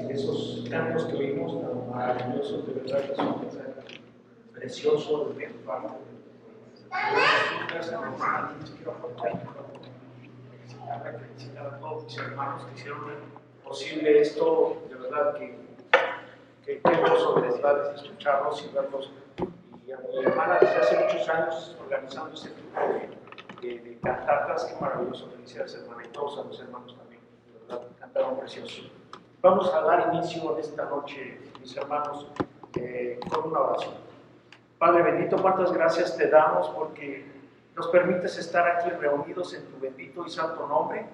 esos cantos que oímos tan maravillosos, de verdad que es un mensaje precioso de parte de Jesús. Quiero aportar felicitar a todos mis hermanos que hicieron posible esto, de verdad que hermoso de verdad escucharlos y verlos. Y a mi hermana desde hace muchos años organizando este tipo de cantatas, qué maravilloso. Felicidades, hermana, y todos a los hermanos también, de verdad, cantaron precioso. Vamos a dar inicio en esta noche, mis hermanos, con una oración. Padre bendito, cuántas gracias te damos porque nos permites estar aquí reunidos en tu bendito y santo nombre.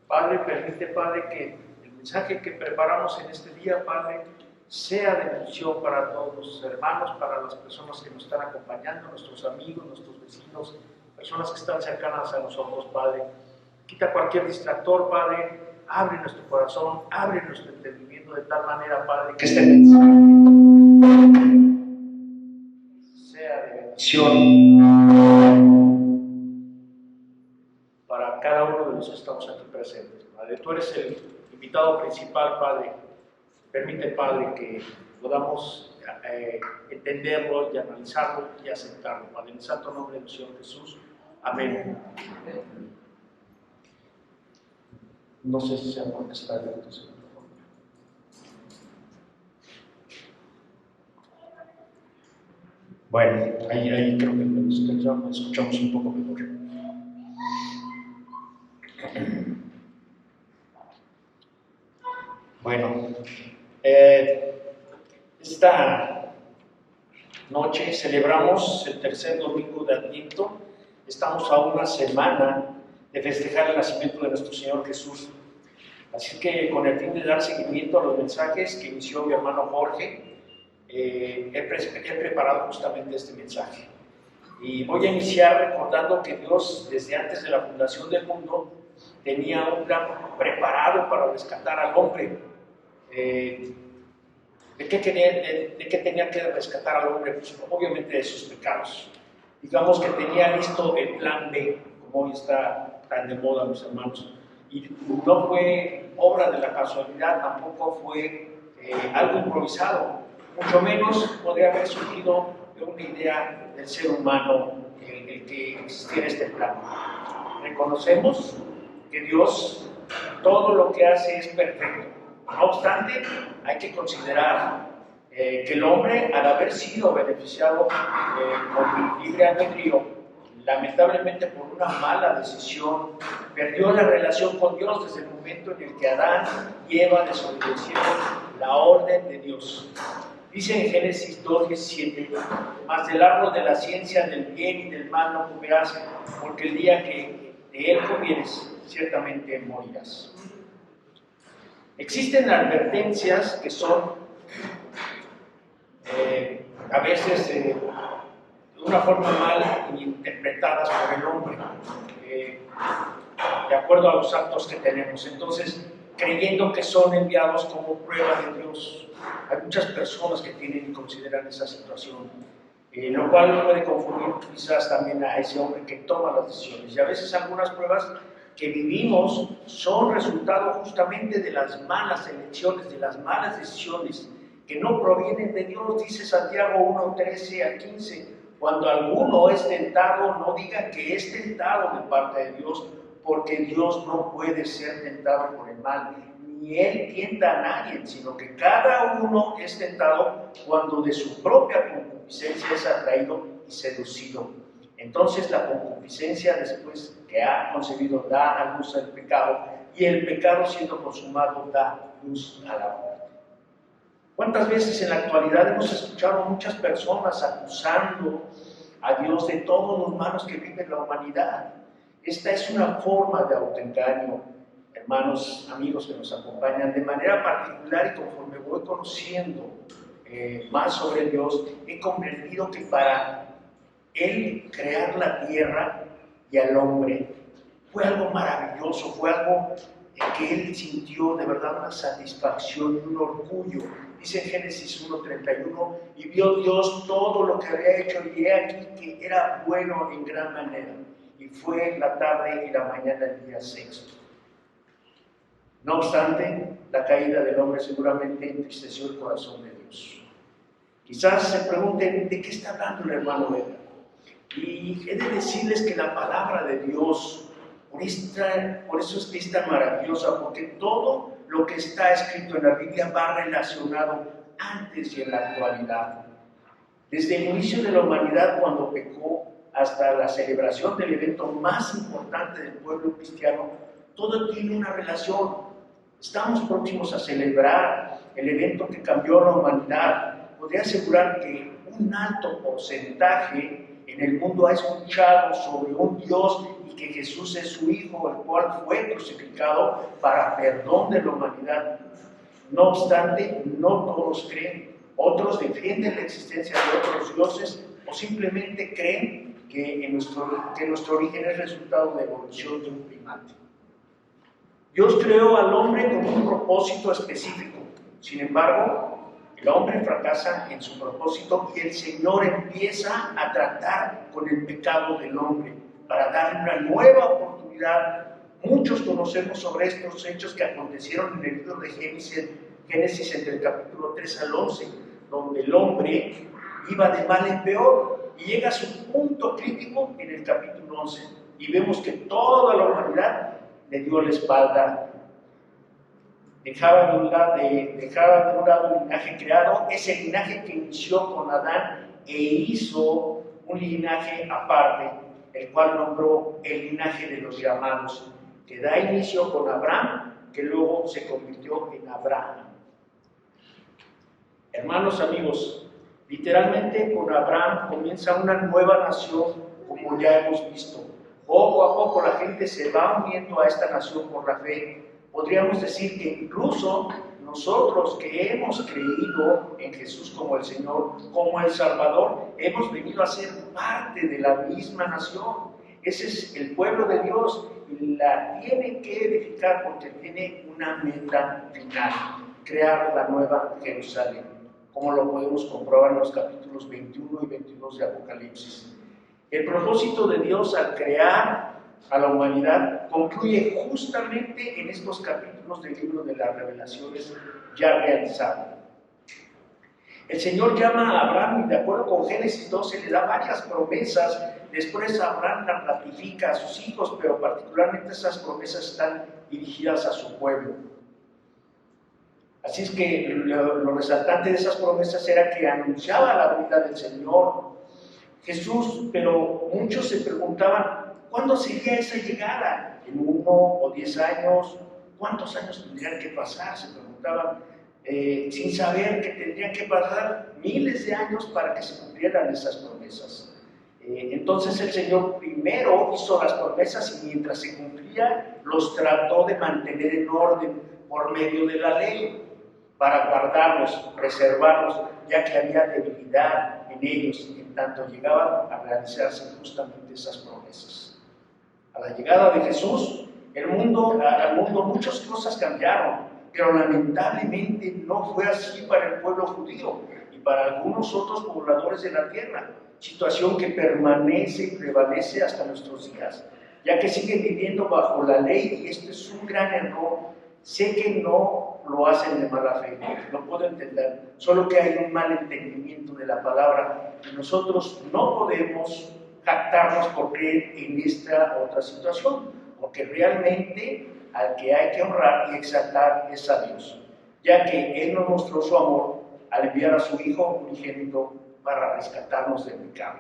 Padre, permite, Padre, que el mensaje que preparamos en este día, Padre, sea de bendición para todos los hermanos, para las personas que nos están acompañando, nuestros amigos, nuestros vecinos, personas que están cercanas a nosotros, Padre. Quita cualquier distractor, Padre. Abre nuestro corazón, abre nuestro entendimiento de tal manera, Padre, que este mensaje sea de bendición para cada uno de los que estamos aquí presentes. Padre, tú eres el invitado principal, Padre. Permite, Padre, que podamos entenderlo y analizarlo y aceptarlo. Padre, en el santo nombre del Señor Jesús. Amén. No sé si sea porque está abierto. Bueno, ahí creo que nos escuchamos un poco mejor. Bueno, esta noche celebramos el tercer domingo de Adviento. Estamos a una semana de festejar el nacimiento de nuestro Señor Jesús. Así que con el fin de dar seguimiento a los mensajes que inició mi hermano Jorge, he preparado justamente este mensaje. Y voy a iniciar recordando que Dios, desde antes de la fundación del mundo, tenía un plan preparado para rescatar al hombre. ¿De qué tenía que rescatar al hombre? Pues, obviamente de sus pecados. Digamos que tenía listo el plan B, como hoy está tan de moda, mis hermanos. Y no fue obra de la casualidad, tampoco fue algo improvisado, mucho menos podría haber surgido de una idea del ser humano el que existiera este plan. Reconocemos que Dios todo lo que hace es perfecto. No obstante, hay que considerar que el hombre, al haber sido beneficiado con libre albedrío, lamentablemente por una mala decisión, perdió la relación con Dios desde el momento en el que Adán y Eva desobedecieron la orden de Dios. Dice en Génesis 2:17, mas del árbol de la ciencia del bien y del mal no comerás, porque el día que de él comieres, ciertamente morirás. Existen advertencias que son a veces de una forma mal interpretadas por el hombre, de acuerdo a los actos que tenemos. Entonces, creyendo que son enviados como prueba de Dios. Hay muchas personas que tienen y consideran esa situación, lo cual puede confundir quizás también a ese hombre que toma las decisiones. Y a veces algunas pruebas que vivimos son resultado justamente de las malas elecciones, de las malas decisiones, que no provienen de Dios. Dice Santiago 1:13-15, cuando alguno es tentado, no diga que es tentado de parte de Dios, porque Dios no puede ser tentado por el mal, ni Él tienta a nadie, sino que cada uno es tentado cuando de su propia concupiscencia es atraído y seducido. Entonces la concupiscencia, después que ha concebido, da a luz al pecado, y el pecado, siendo consumado, da luz a la muerte. ¿Cuántas veces en la actualidad hemos escuchado a muchas personas acusando a Dios de todos los malos que vive la humanidad? Esta es una forma de autoengaño, hermanos, amigos que nos acompañan. De manera particular, y conforme voy conociendo más sobre Dios, he comprendido que para Él crear la tierra y al hombre fue algo maravilloso, fue algo que Él sintió de verdad una satisfacción y un orgullo. Dice en Génesis 1:31, y vio Dios todo lo que había hecho, y he aquí que era bueno en gran manera. Y fue la tarde y la mañana el día sexto. No obstante, la caída del hombre seguramente entristeció el corazón de Dios. Quizás se pregunten, ¿de qué está hablando el hermano Edgar? Y he de decirles que la palabra de Dios, por eso es que es tan maravillosa, porque todo lo que está escrito en la Biblia va relacionado antes y en la actualidad. Desde el inicio de la humanidad, cuando pecó, hasta la celebración del evento más importante del pueblo cristiano, todo tiene una relación. Estamos próximos a celebrar el evento que cambió a la humanidad. Podría asegurar que un alto porcentaje en el mundo ha escuchado sobre un Dios y que Jesús es su Hijo, el cual fue crucificado para perdón de la humanidad. No obstante, no todos creen. Otros defienden la existencia de otros dioses o simplemente creen que nuestro origen es resultado de evolución de un primate. Dios creó al hombre con un propósito específico. Sin embargo, el hombre fracasa en su propósito y el Señor empieza a tratar con el pecado del hombre para darle una nueva oportunidad. Muchos conocemos sobre estos hechos que acontecieron en el libro de Génesis entre el capítulo 3 al 11, donde el hombre iba de mal en peor y llega a su punto crítico en el capítulo 11 y vemos que toda la humanidad le dio la espalda. Dejaba de un lado el linaje creado, ese linaje que inició con Adán e hizo un linaje aparte, el cual nombró el linaje de los llamados, que da inicio con Abraham, que luego se convirtió en Abraham. Hermanos, amigos, literalmente con Abraham comienza una nueva nación, como ya hemos visto. Poco a poco la gente se va uniendo a esta nación por la fe. Podríamos decir que incluso nosotros que hemos creído en Jesús como el Señor, como el Salvador, hemos venido a ser parte de la misma nación. Ese es el pueblo de Dios y la tiene que edificar porque tiene una meta final, crear la nueva Jerusalén, como lo podemos comprobar en los capítulos 21 y 22 de Apocalipsis. El propósito de Dios al crear a la humanidad concluye justamente en estos capítulos del libro de las Revelaciones ya realizado. El Señor llama a Abraham y de acuerdo con Génesis 12 le da varias promesas. Después Abraham las ratifica a sus hijos, pero particularmente esas promesas están dirigidas a su pueblo. Así es que lo resaltante de esas promesas era que anunciaba la venida del Señor Jesús, pero muchos se preguntaban, ¿cuándo sería esa llegada? ¿En 1 o 10 años? ¿Cuántos años tendrían que pasar? Se preguntaban, sin saber que tendrían que pasar miles de años para que se cumplieran esas promesas. Entonces el Señor primero hizo las promesas y mientras se cumplía, los trató de mantener en orden por medio de la ley, para guardarlos, preservarlos, ya que había debilidad en ellos, en tanto llegaban a realizarse justamente esas promesas. A la llegada de Jesús, al mundo muchas cosas cambiaron, pero lamentablemente no fue así para el pueblo judío y para algunos otros pobladores de la tierra, situación que permanece y prevalece hasta nuestros días, ya que siguen viviendo bajo la ley y esto es un gran error. Sé que no lo hacen de mala fe, lo puedo entender, solo que hay un mal entendimiento de la palabra y nosotros no podemos jactarnos por creer en esta otra situación, porque realmente al que hay que honrar y exaltar es a Dios, ya que Él nos mostró su amor al enviar a su Hijo unigénito para rescatarnos del pecado.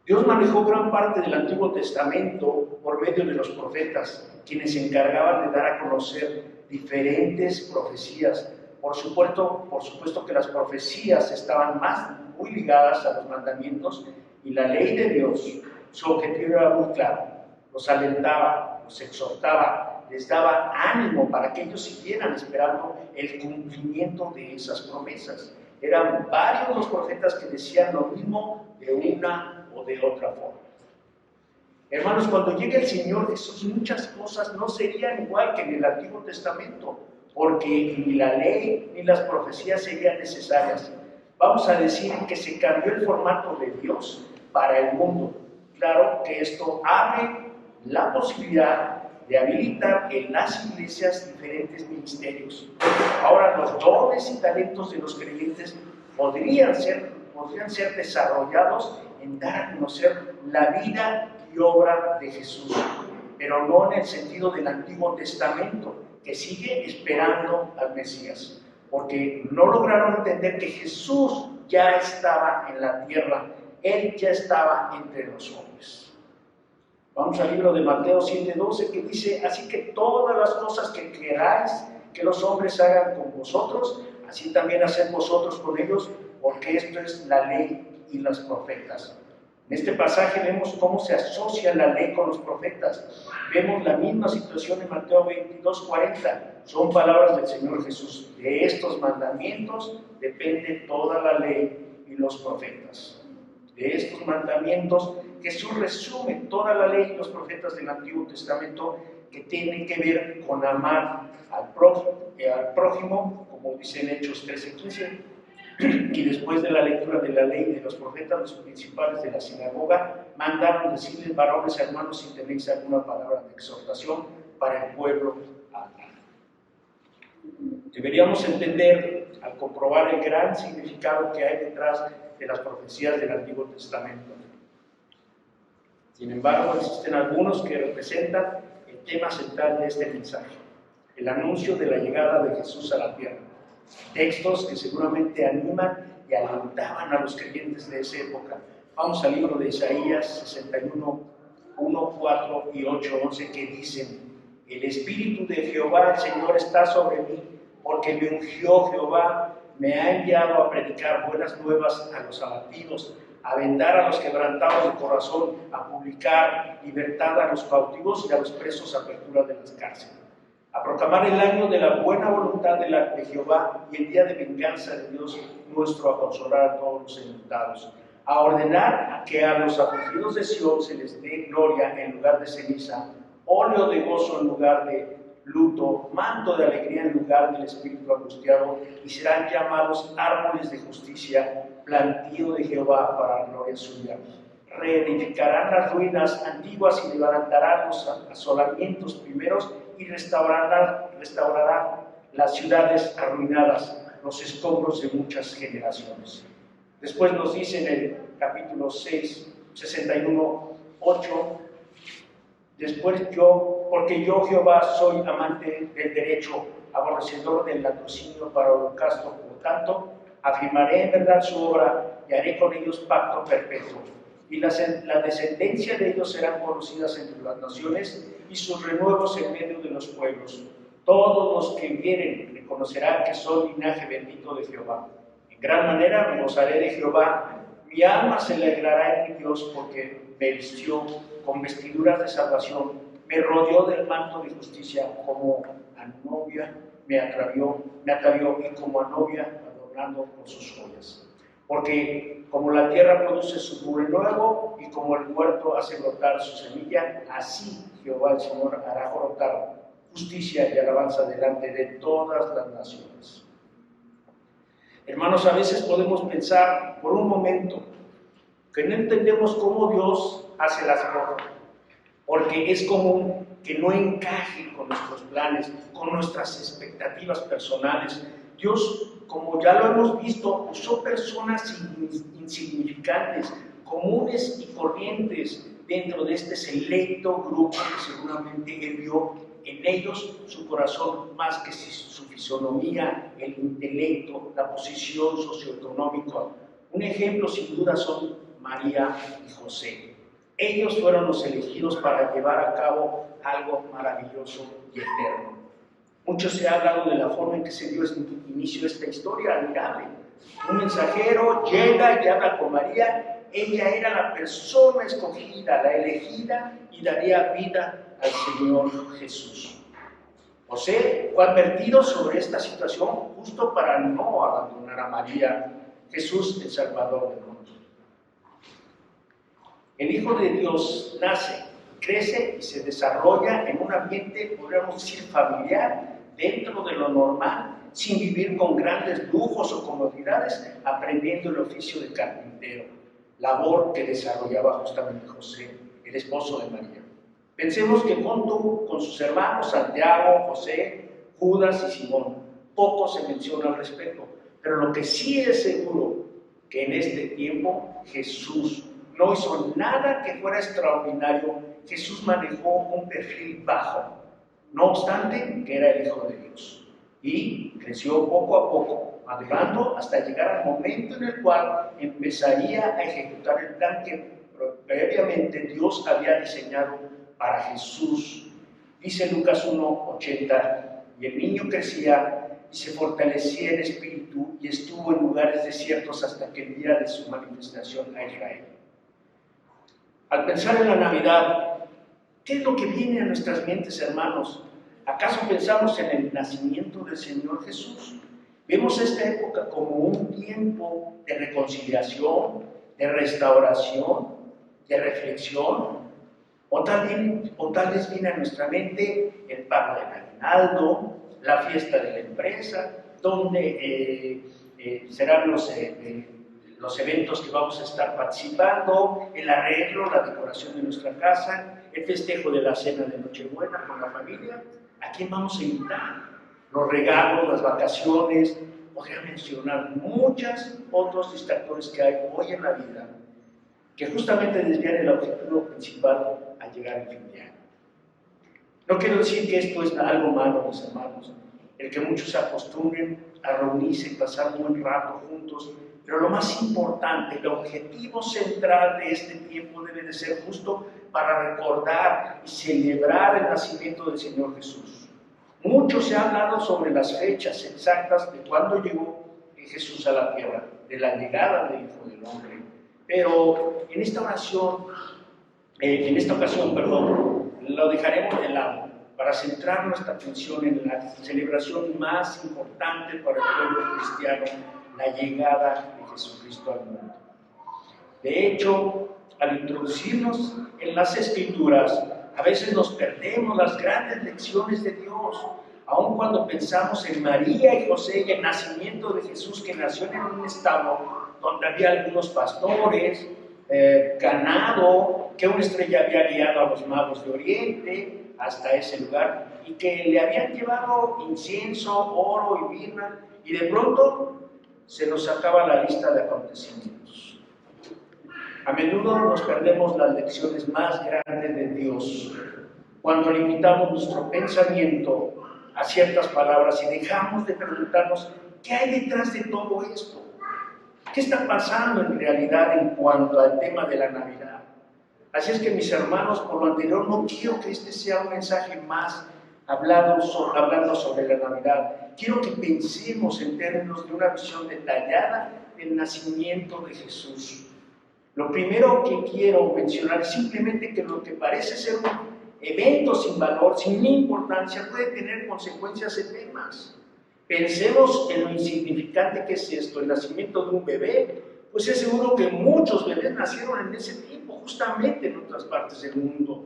Dios manejó gran parte del Antiguo Testamento por medio de los profetas, quienes se encargaban de dar a conocer diferentes profecías. Por supuesto que las profecías estaban muy ligadas a los mandamientos y la ley de Dios. Su objetivo era muy claro: los alentaba, los exhortaba, les daba ánimo para que ellos siguieran esperando el cumplimiento de esas promesas. Eran varios los profetas que decían lo mismo de una o de otra forma. Hermanos, cuando llegue el Señor Jesús, muchas cosas no serían igual que en el Antiguo Testamento, porque ni la ley ni las profecías serían necesarias. Vamos a decir que se cambió el formato de Dios para el mundo. Claro que esto abre la posibilidad de habilitar en las iglesias diferentes ministerios. Ahora, los dones y talentos de los creyentes podrían ser desarrollados en dar a conocer la vida y obra de Jesús, pero no en el sentido del Antiguo Testamento, que sigue esperando al Mesías, porque no lograron entender que Jesús ya estaba en la tierra, Él ya estaba entre los hombres. Vamos al libro de Mateo 7:12, que dice: así que todas las cosas que queráis que los hombres hagan con vosotros, así también haced vosotros con ellos, porque esto es la ley y los profetas. En este pasaje vemos cómo se asocia la ley con los profetas. Vemos la misma situación en Mateo 22:40. Son palabras del Señor Jesús. De estos mandamientos depende toda la ley y los profetas. De estos mandamientos, Jesús resume toda la ley y los profetas del Antiguo Testamento, que tienen que ver con amar al prójimo, como dice en Hechos 13:15. Y después de la lectura de la ley y de los profetas, los principales de la sinagoga mandaron decirles: varones hermanos, si tenéis alguna palabra de exhortación para el pueblo, hablar. Deberíamos entender, al comprobar el gran significado que hay detrás de las profecías del Antiguo Testamento. Sin embargo, existen algunos que representan el tema central de este mensaje: el anuncio de la llegada de Jesús a la tierra. Textos que seguramente animan y alentaban a los creyentes de esa época. Vamos al libro de Isaías 61, 1, 4 y 8, 11, que dicen: el Espíritu de Jehová, el Señor, está sobre mí, porque me ungió Jehová, me ha enviado a predicar buenas nuevas a los abatidos, a vendar a los quebrantados de corazón, a publicar libertad a los cautivos y a los presos, apertura de las cárceles, a proclamar el año de la buena voluntad de Jehová y el día de venganza de Dios nuestro, a consolar a todos los enlutados, a ordenar que a los afligidos de Sión se les dé gloria en lugar de ceniza, óleo de gozo en lugar de luto, manto de alegría en lugar del espíritu angustiado, y serán llamados árboles de justicia, plantío de Jehová para gloria suya. Reedificarán las ruinas antiguas y levantarán los asolamientos primeros, y restaurará las ciudades arruinadas, los escombros de muchas generaciones. Después nos dice en el capítulo 6, 61, 8, porque yo Jehová soy amante del derecho, aborrecedor del latrocinio para holocausto, por tanto, afirmaré en verdad su obra y haré con ellos pacto perpetuo. Y la descendencia de ellos serán conocidas entre las naciones, y sus renuevos en medio de los pueblos. Todos los que vieren reconocerán que soy linaje bendito de Jehová. En gran manera me gozaré de Jehová, mi alma se alegrará en mi Dios, porque me vistió con vestiduras de salvación, me rodeó del manto de justicia, como a novia me atavió, y como a novia adornando con sus joyas. Porque como la tierra produce su renuevo y como el huerto hace brotar su semilla, así Jehová el Señor hará brotar justicia y alabanza delante de todas las naciones. Hermanos, a veces podemos pensar por un momento que no entendemos cómo Dios hace las cosas, porque es común que no encaje con nuestros planes, con nuestras expectativas personales. Dios, como ya lo hemos visto, usó personas insignificantes, comunes y corrientes dentro de este selecto grupo que seguramente Él vio en ellos su corazón más que su fisonomía, el intelecto, la posición socioeconómica. Un ejemplo sin duda son María y José. Ellos fueron los elegidos para llevar a cabo algo maravilloso y eterno. Mucho se ha hablado de la forma en que se dio el inicio de esta historia admirable. Un mensajero llega y habla con María. Ella era la persona escogida, la elegida, y daría vida al Señor Jesús. José fue advertido sobre esta situación justo para no abandonar a María, Jesús, el Salvador del mundo. El Hijo de Dios nace, crece y se desarrolla en un ambiente, podríamos decir, familiar, dentro de lo normal, sin vivir con grandes lujos o comodidades, aprendiendo el oficio de carpintero, labor que desarrollaba justamente José, el esposo de María. Pensemos que junto con sus hermanos Santiago, José, Judas y Simón, poco se menciona al respecto. Pero lo que sí es seguro, que en este tiempo Jesús no hizo nada que fuera extraordinario. Jesús manejó un perfil bajo, no obstante que era el Hijo de Dios. Y creció poco a poco, madurando hasta llegar al momento en el cual empezaría a ejecutar el plan que previamente Dios había diseñado para Jesús. Dice Lucas 1:80, y el niño crecía y se fortalecía en espíritu y estuvo en lugares desiertos hasta que el día de su manifestación a Israel. Al pensar en la Navidad, ¿qué es lo que viene a nuestras mentes, hermanos? ¿Acaso pensamos en el nacimiento del Señor Jesús? Vemos esta época como un tiempo de reconciliación, de restauración, de reflexión, o tal vez viene a nuestra mente el pago del aguinaldo, la fiesta de la empresa, donde serán los eventos que vamos a estar participando, el arreglo, la decoración de nuestra casa, el festejo de la cena de Nochebuena con la familia. ¿A quién vamos a invitar? Los regalos, las vacaciones. Podría mencionar muchos otros distractores que hay hoy en la vida que justamente desvían el objetivo principal al llegar al fin de año. No quiero decir que esto es algo malo, mis hermanos, el que muchos se acostumbren a reunirse y pasar un buen rato juntos, pero lo más importante, el objetivo central de este tiempo debe de ser justo para recordar y celebrar el nacimiento del Señor Jesús. Mucho se ha hablado sobre las fechas exactas de cuándo llegó Jesús a la tierra, de la llegada del Hijo del Hombre, pero en esta ocasión, lo dejaremos de lado para centrar nuestra atención en la celebración más importante para el pueblo cristiano, la llegada de Jesucristo al mundo. De hecho, al introducirnos en las Escrituras, a veces nos perdemos las grandes lecciones de Dios, aun cuando pensamos en María y José y el nacimiento de Jesús, que nació en un establo donde había algunos pastores, ganado, que una estrella había guiado a los magos de Oriente hasta ese lugar y que le habían llevado incienso, oro y mirra, y de pronto se nos acaba la lista de acontecimientos. A menudo nos perdemos las lecciones más grandes de Dios cuando limitamos nuestro pensamiento a ciertas palabras y dejamos de preguntarnos ¿qué hay detrás de todo esto? ¿Qué está pasando en realidad en cuanto al tema de la Navidad? Así es que, mis hermanos, por lo anterior, no quiero que este sea un mensaje más hablando sobre la Navidad. Quiero que pensemos en términos de una visión detallada del nacimiento de Jesús. Lo primero que quiero mencionar es simplemente que lo que parece ser un evento sin valor, sin importancia, puede tener consecuencias eternas. Pensemos en lo insignificante que es esto, el nacimiento de un bebé. Pues es seguro que muchos bebés nacieron en ese tiempo, justamente en otras partes del mundo,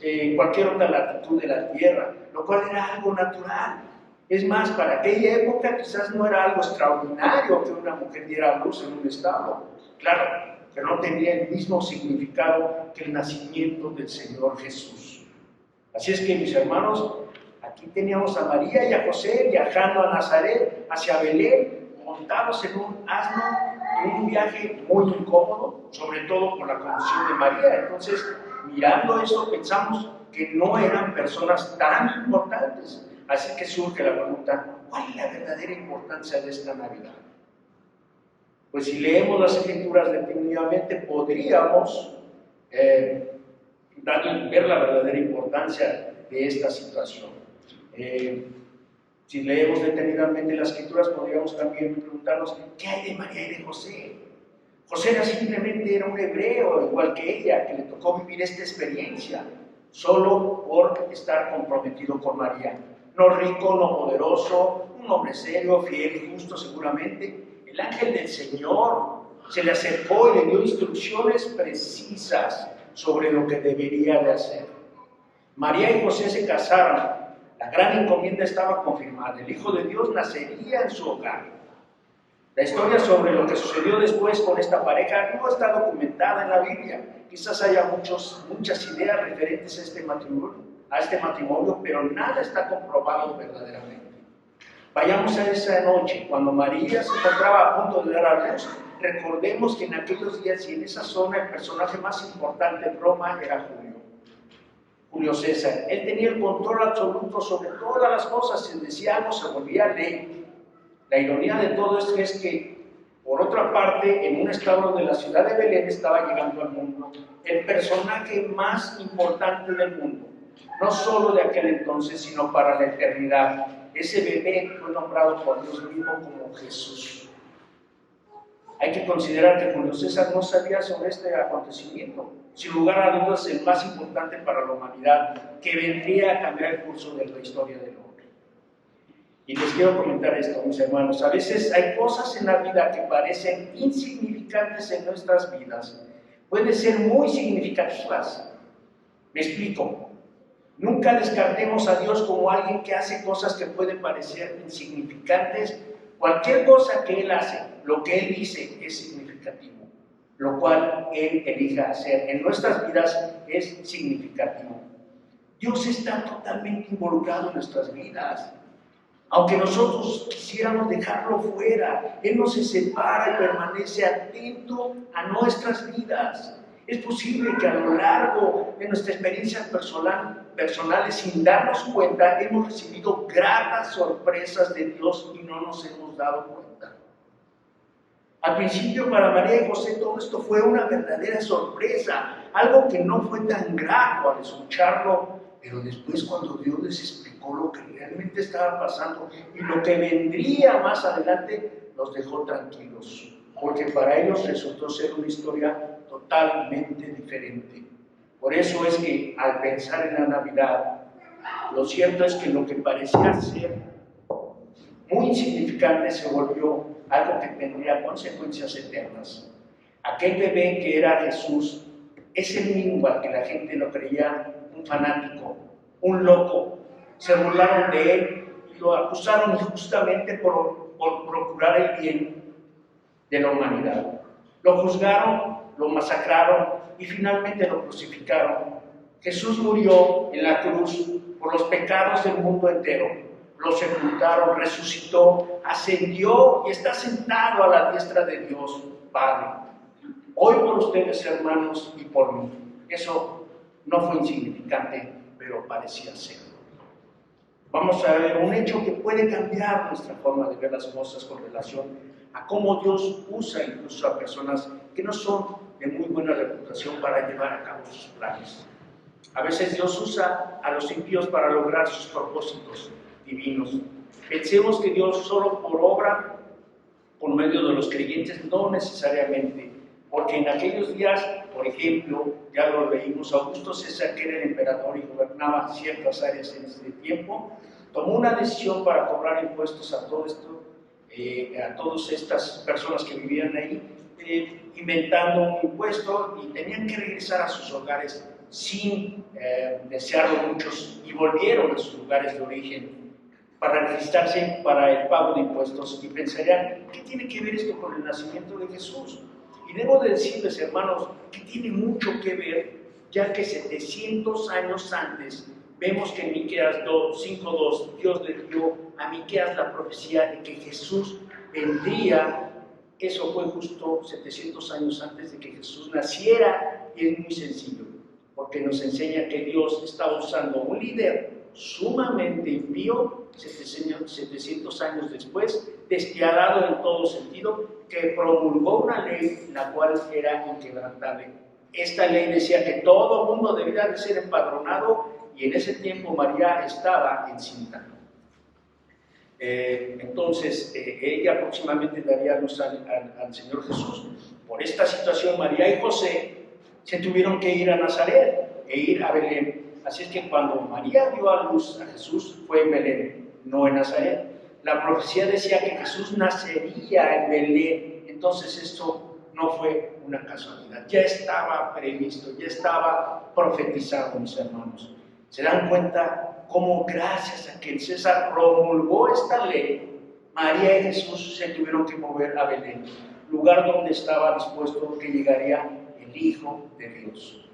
en cualquier otra latitud de la tierra, lo cual era algo natural. Es más, para aquella época quizás no era algo extraordinario que una mujer diera a luz en un establo. Claro, pero no tenía el mismo significado que el nacimiento del Señor Jesús. Así es que, mis hermanos, aquí teníamos a María y a José viajando a Nazaret, hacia Belén, montados en un asno, en un viaje muy incómodo, sobre todo por la condición de María. Entonces, mirando esto, pensamos que no eran personas tan importantes. Así que surge la pregunta, ¿cuál es la verdadera importancia de esta Navidad? Pues si leemos las Escrituras detenidamente, podríamos ver la verdadera importancia de esta situación. Si leemos detenidamente las Escrituras, podríamos también preguntarnos, ¿qué hay de María y de José? José simplemente era un hebreo, igual que ella, que le tocó vivir esta experiencia, solo por estar comprometido con María. No rico, no poderoso, un hombre serio, fiel y justo seguramente. El ángel del Señor se le acercó y le dio instrucciones precisas sobre lo que debería de hacer. María y José se casaron, la gran encomienda estaba confirmada, el Hijo de Dios nacería en su hogar. La historia sobre lo que sucedió después con esta pareja no está documentada en la Biblia. Quizás haya muchas ideas referentes a este matrimonio, pero nada está comprobado verdaderamente. Vayamos a esa noche, cuando María se encontraba a punto de dar a luz. Recordemos que en aquellos días y en esa zona el personaje más importante en Roma era Julio César. Él tenía el control absoluto sobre todas las cosas. Si decía algo, se volvía ley. La ironía de todo esto es que, por otra parte, en un establo de la ciudad de Belén estaba llegando al mundo el personaje más importante del mundo, no solo de aquel entonces, sino para la eternidad. Ese bebé fue nombrado por Dios mismo como Jesús. Hay que considerar que Julio César no sabía sobre este acontecimiento. Sin lugar a dudas, el más importante para la humanidad, que vendría a cambiar el curso de la historia del hombre. Y les quiero comentar esto, mis hermanos. A veces hay cosas en la vida que parecen insignificantes en nuestras vidas. Pueden ser muy significativas. Me explico. Nunca descartemos a Dios como alguien que hace cosas que pueden parecer insignificantes. Cualquier cosa que Él hace, lo que Él dice es significativo. Lo cual Él elija hacer en nuestras vidas es significativo. Dios está totalmente involucrado en nuestras vidas. Aunque nosotros quisiéramos dejarlo fuera, Él no se separa y permanece atento a nuestras vidas. Es posible que a lo largo de nuestras experiencias personales, sin darnos cuenta, hemos recibido gratas sorpresas de Dios y no nos hemos dado cuenta. Al principio, para María y José, todo esto fue una verdadera sorpresa, algo que no fue tan grato al escucharlo, pero después, cuando Dios les explicó lo que realmente estaba pasando y lo que vendría más adelante, los dejó tranquilos, porque para ellos resultó ser una historia totalmente diferente. Por eso es que al pensar en la Navidad, lo cierto es que lo que parecía ser muy insignificante se volvió algo que tendría consecuencias eternas. Aquel bebé que era Jesús es el mismo al que la gente lo creía un fanático, un loco. Se burlaron de él y lo acusaron injustamente por procurar el bien de la humanidad. Lo juzgaron, lo masacraron y finalmente lo crucificaron. Jesús murió en la cruz por los pecados del mundo entero. Lo sepultaron, resucitó, ascendió y está sentado a la diestra de Dios Padre. Hoy por ustedes, hermanos, y por mí. Eso no fue insignificante, pero parecía ser. Vamos a ver un hecho que puede cambiar nuestra forma de ver las cosas con relación a cómo Dios usa incluso a personas que no son de muy buena reputación para llevar a cabo sus planes. A veces Dios usa a los impíos para lograr sus propósitos divinos. Pensemos que Dios solo por obra, por medio de los creyentes, no necesariamente, porque en aquellos días, por ejemplo, ya lo leímos, Augusto César, que era el emperador y gobernaba ciertas áreas en ese tiempo, tomó una decisión para cobrar impuestos a todo esto, a todas estas personas que vivían ahí, inventando un impuesto, y tenían que regresar a sus hogares sin desearlo muchos, y volvieron a sus lugares de origen para registrarse para el pago de impuestos, y pensarían, ¿qué tiene que ver esto con el nacimiento de Jesús? Y debo de decirles, hermanos, que tiene mucho que ver, ya que 700 años antes, vemos que en Miqueas 5:2, Dios le dio a Miqueas la profecía de que Jesús vendría. Eso fue justo 700 años antes de que Jesús naciera, y es muy sencillo, porque nos enseña que Dios está usando un líder sumamente impío, 700 años después, despiadado en todo sentido, que promulgó una ley la cual era inquebrantable. Esta ley decía que todo mundo debía de ser empadronado, y en ese tiempo María estaba encinta. Entonces, ella próximamente daría a luz al Señor Jesús. Por esta situación, María y José se tuvieron que ir a Nazaret e ir a Belén. Así es que cuando María dio a luz a Jesús, fue en Belén, no en Nazaret. La profecía decía que Jesús nacería en Belén. Entonces esto no fue una casualidad, ya estaba previsto, ya estaba profetizado, mis hermanos. ¿Se dan cuenta cómo gracias a que el César promulgó esta ley, María y Jesús se tuvieron que mover a Belén, lugar donde estaba dispuesto que llegaría el Hijo de Dios.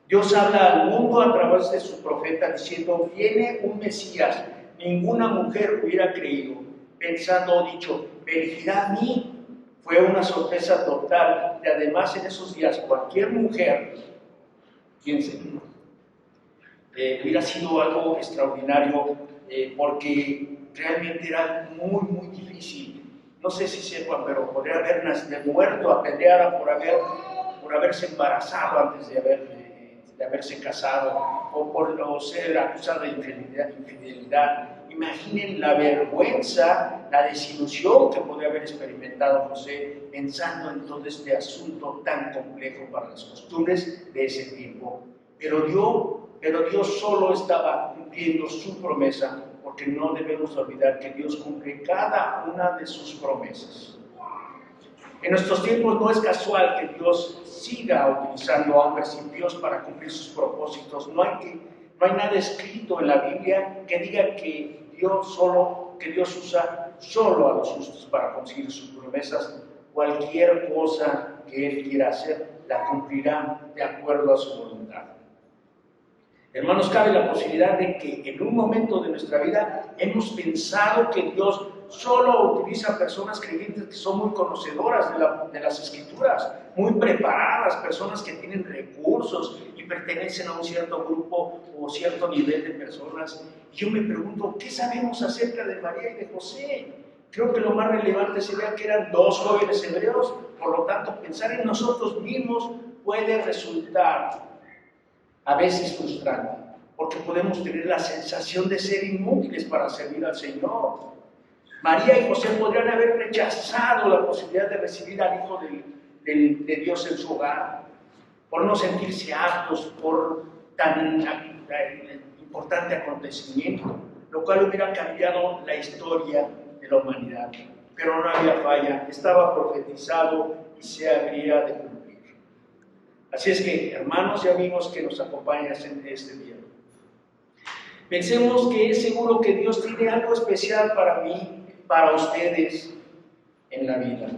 Dios habla al mundo a través de su profeta diciendo: viene un Mesías. Ninguna mujer hubiera creído, pensando o dicho: ¿me elegirá a mí? Fue una sorpresa total. Y además, en esos días, cualquier mujer, fíjense, hubiera sido algo extraordinario, porque realmente era muy difícil. No sé si sepan, pero podría haber muerto apedreada por haberse embarazado antes de haberse casado, o ser acusada de infidelidad. Imaginen la vergüenza, la desilusión que podría haber experimentado José pensando en todo este asunto tan complejo para las costumbres de ese tiempo. Pero Dios solo estaba cumpliendo su promesa, porque no debemos olvidar que Dios cumple cada una de sus promesas. En nuestros tiempos no es casual que Dios siga utilizando a hombres impíos para cumplir sus propósitos. No hay nada escrito en la Biblia que diga que Dios usa solo a los justos para conseguir sus promesas. Cualquier cosa que Él quiera hacer, la cumplirá de acuerdo a su voluntad. Hermanos, cabe la posibilidad de que en un momento de nuestra vida hemos pensado que Dios solo utiliza personas creyentes que son muy conocedoras de las Escrituras, muy preparadas, personas que tienen recursos y pertenecen a un cierto grupo o cierto nivel de personas. Y yo me pregunto, ¿qué sabemos acerca de María y de José? Creo que lo más relevante sería que eran dos jóvenes hebreos, por lo tanto, pensar en nosotros mismos puede resultar a veces frustrante, porque podemos tener la sensación de ser inútiles para servir al Señor. María y José podrían haber rechazado la posibilidad de recibir al Hijo de Dios en su hogar, por no sentirse aptos por tan importante acontecimiento, lo cual hubiera cambiado la historia de la humanidad. Pero no había falla, estaba profetizado y se habría de cumplir. Así es que, hermanos y amigos que nos acompañan en este día, pensemos que es seguro que Dios tiene algo especial para mí, para ustedes en la vida.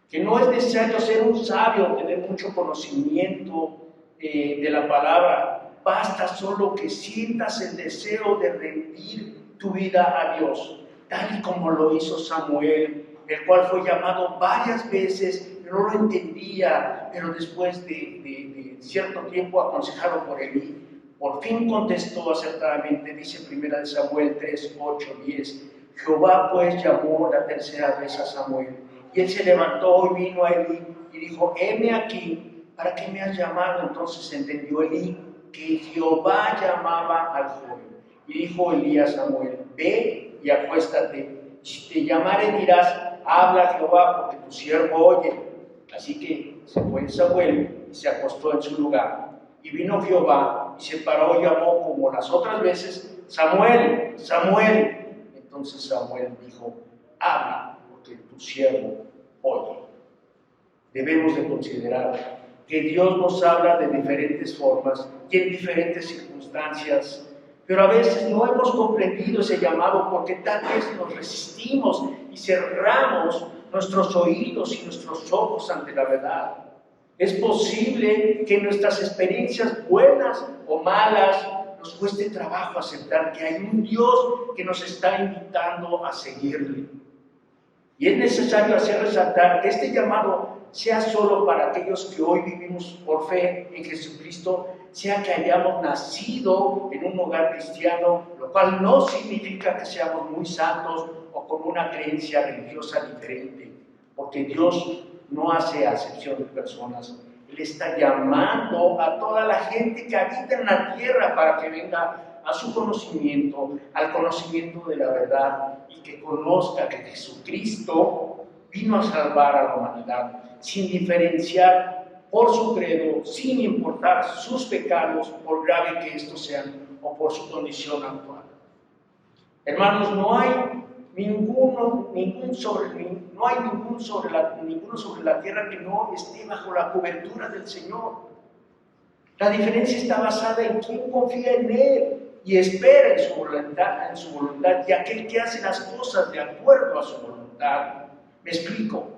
Que no es necesario ser un sabio, tener mucho conocimiento de la palabra. Basta solo que sientas el deseo de rendir tu vida a Dios, tal y como lo hizo Samuel, el cual fue llamado varias veces. No lo entendía, pero después de cierto tiempo aconsejado por Elí, por fin contestó acertadamente. Dice 1 Samuel 3, 8, 10. Jehová pues llamó la tercera vez a Samuel, y él se levantó y vino a Elí y dijo: heme aquí, ¿para qué me has llamado? Entonces entendió Elí que Jehová llamaba al joven. Y dijo Elí a Samuel: ve y acuéstate, si te llamare dirás: habla Jehová, porque tu siervo oye. Así que se fue Samuel y se acostó en su lugar. Y vino Jehová y se paró y llamó como las otras veces: Samuel, Samuel. Entonces Samuel dijo: habla, porque tu siervo oye. Debemos de considerar que Dios nos habla de diferentes formas y en diferentes circunstancias, pero a veces no hemos comprendido ese llamado porque tal vez nos resistimos y cerramos nuestros oídos y nuestros ojos ante la verdad. Es posible que en nuestras experiencias buenas o malas nos cueste trabajo aceptar que hay un Dios que nos está invitando a seguirle. Y es necesario hacer resaltar que este llamado sea solo para aquellos que hoy vivimos por fe en Jesucristo, sea que hayamos nacido en un hogar cristiano, lo cual no significa que seamos muy santos o con una creencia religiosa diferente, porque Dios no hace acepción de personas. Él está llamando a toda la gente que habita en la tierra para que venga a su conocimiento, al conocimiento de la verdad, y que conozca que Jesucristo vino a salvar a la humanidad, sin diferenciar por su credo, sin importar sus pecados, por grave que estos sean, o por su condición actual. Hermanos, no hay ninguno sobre la tierra que no esté bajo la cobertura del Señor. La diferencia está basada en quién confía en Él y espera en su voluntad, y aquel que hace las cosas de acuerdo a su voluntad. Me explico.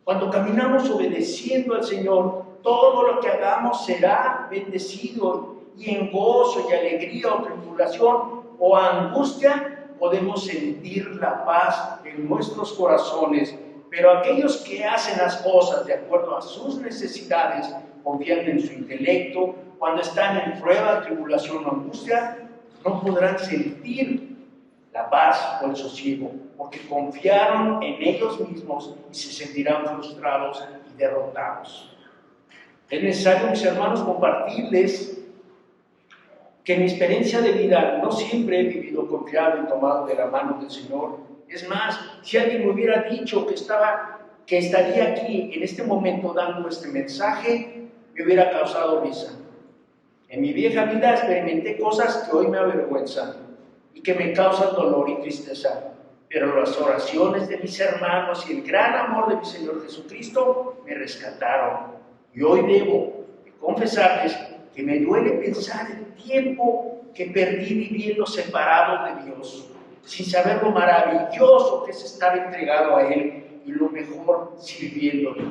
Cuando caminamos obedeciendo al Señor, todo lo que hagamos será bendecido, y en gozo y alegría o tribulación o angustia podemos sentir la paz en nuestros corazones. Pero aquellos que hacen las cosas de acuerdo a sus necesidades, confiando en su intelecto, cuando están en prueba, tribulación o angustia, no podrán sentir la paz o el sosiego, porque confiaron en ellos mismos y se sentirán frustrados y derrotados. Es necesario, mis hermanos, compartirles que en mi experiencia de vida no siempre he vivido confiado y tomado de la mano del Señor. Es más, si alguien me hubiera dicho que estaría aquí en este momento dando este mensaje, me hubiera causado risa. En mi vieja vida experimenté cosas que hoy me avergüenzan y que me causan dolor y tristeza, pero las oraciones de mis hermanos y el gran amor de mi Señor Jesucristo me rescataron. Y hoy debo confesarles que me duele pensar el tiempo que perdí viviendo separado de Dios, sin saber lo maravilloso que es estar entregado a Él y lo mejor sirviéndole.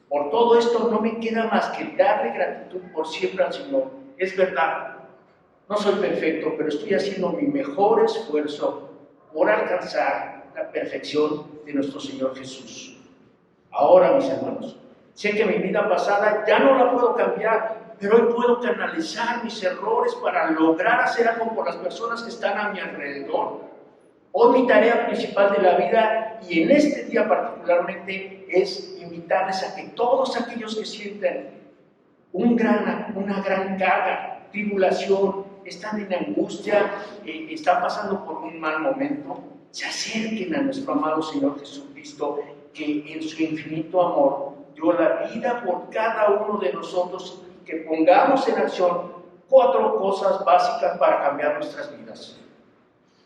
Por todo esto no me queda más que darle gratitud por siempre al Señor. Es verdad, no soy perfecto, pero estoy haciendo mi mejor esfuerzo por alcanzar la perfección de nuestro Señor Jesús. Ahora, mis hermanos, sé que mi vida pasada ya no la puedo cambiar, pero hoy puedo canalizar mis errores para lograr hacer algo por las personas que están a mi alrededor. Hoy mi tarea principal de la vida, y en este día particularmente, es invitarles a que todos aquellos que sienten una gran carga, tribulación, están en angustia, están pasando por un mal momento, se acerquen a nuestro amado Señor Jesucristo, que en su infinito amor dio la vida por cada uno de nosotros, y que pongamos en acción 4 cosas básicas para cambiar nuestras vidas.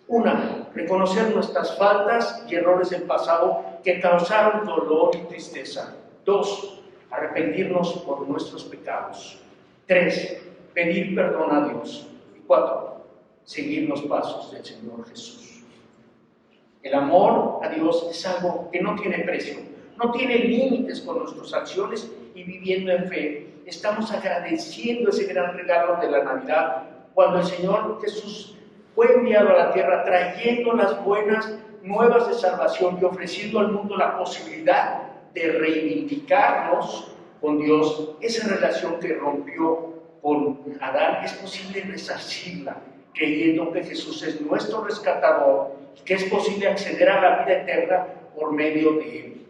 1. Reconocer nuestras faltas y errores del pasado que causaron dolor y tristeza. 2. Arrepentirnos por nuestros pecados. 3. Pedir perdón a Dios. Y 4. Seguir los pasos del Señor Jesús. El amor a Dios es algo que no tiene precio, no tiene límites con nuestras acciones, y viviendo en fe estamos agradeciendo ese gran regalo de la Navidad, cuando el Señor Jesús fue enviado a la tierra trayendo las buenas nuevas de salvación y ofreciendo al mundo la posibilidad de reivindicarnos con Dios. Esa relación que rompió con Adán es posible resarcirla, creyendo que Jesús es nuestro rescatador, que es posible acceder a la vida eterna por medio de Él.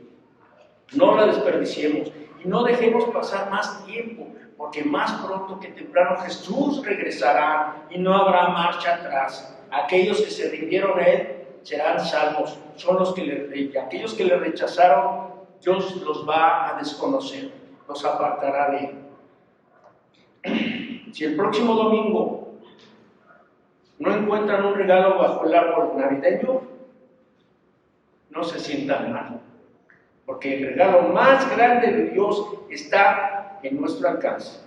No la desperdiciemos y no dejemos pasar más tiempo, porque más pronto que temprano Jesús regresará y no habrá marcha atrás. Aquellos que se rindieron a Él serán salvos, son los que aquellos que le rechazaron, Dios los va a desconocer, los apartará de Él. Si el próximo domingo no encuentran un regalo bajo el árbol navideño, no se sientan mal, porque el regalo más grande de Dios está en nuestro alcance.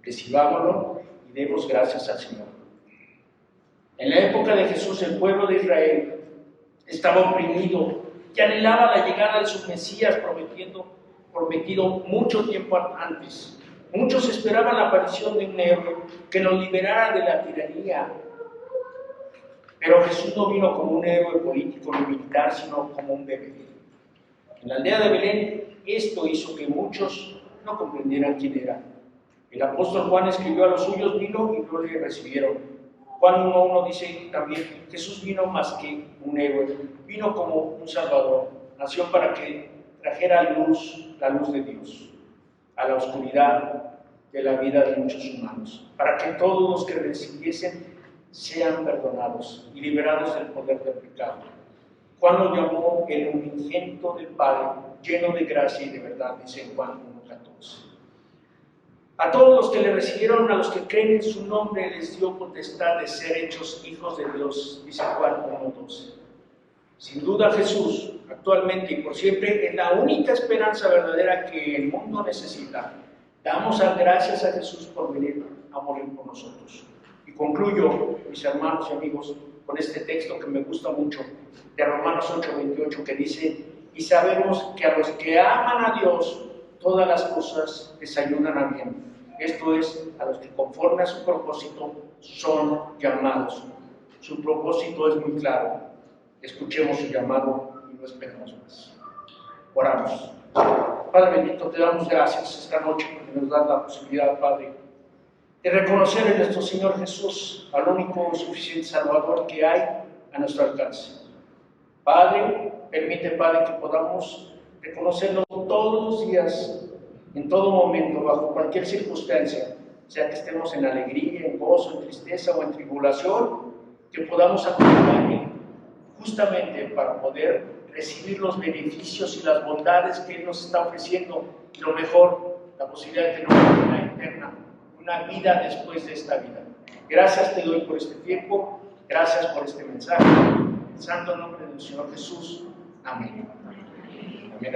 Recibámoslo y demos gracias al Señor. En la época de Jesús, el pueblo de Israel estaba oprimido y anhelaba la llegada de su Mesías prometido mucho tiempo antes. Muchos esperaban la aparición de un héroe que los liberara de la tiranía. Pero Jesús no vino como un héroe político ni militar, sino como un bebé. En la aldea de Belén, esto hizo que muchos no comprendieran quién era. El apóstol Juan escribió: a los suyos vino y no le recibieron. Juan 1:1 dice también: Jesús vino más que un héroe, vino como un salvador. Nació para que trajera la luz de Dios a la oscuridad de la vida de muchos humanos, para que todos los que recibiesen sean perdonados y liberados del poder del pecado. Juan lo llamó el unigénito del Padre, lleno de gracia y de verdad, dice Juan 1:14. A todos los que le recibieron, a los que creen en su nombre, les dio potestad de ser hechos hijos de Dios, dice Juan 1:12. Sin duda Jesús, actualmente y por siempre, es la única esperanza verdadera que el mundo necesita. Damos gracias a Jesús por venir a morir por nosotros. Y concluyo, mis hermanos y amigos, con este texto que me gusta mucho, de Romanos 8:28, que dice: y sabemos que a los que aman a Dios, todas las cosas les ayudan a bien. Esto es, a los que conforme a su propósito son llamados. Su propósito es muy claro. Escuchemos su llamado y no esperemos más. Oramos. Padre bendito, te damos gracias esta noche porque nos das la posibilidad, Padre, de reconocer en nuestro Señor Jesús al único suficiente Salvador que hay a nuestro alcance. Padre, permite, Padre, que podamos reconocerlo todos los días, en todo momento, bajo cualquier circunstancia, sea que estemos en alegría, en gozo, en tristeza o en tribulación, que podamos acompañarle justamente para poder recibir los beneficios y las bondades que Él nos está ofreciendo, y lo mejor, la posibilidad de tener una vida eterna, una vida después de esta vida. Gracias te doy por este tiempo, gracias por este mensaje. En el santo nombre del Señor Jesús. Amén. Amén.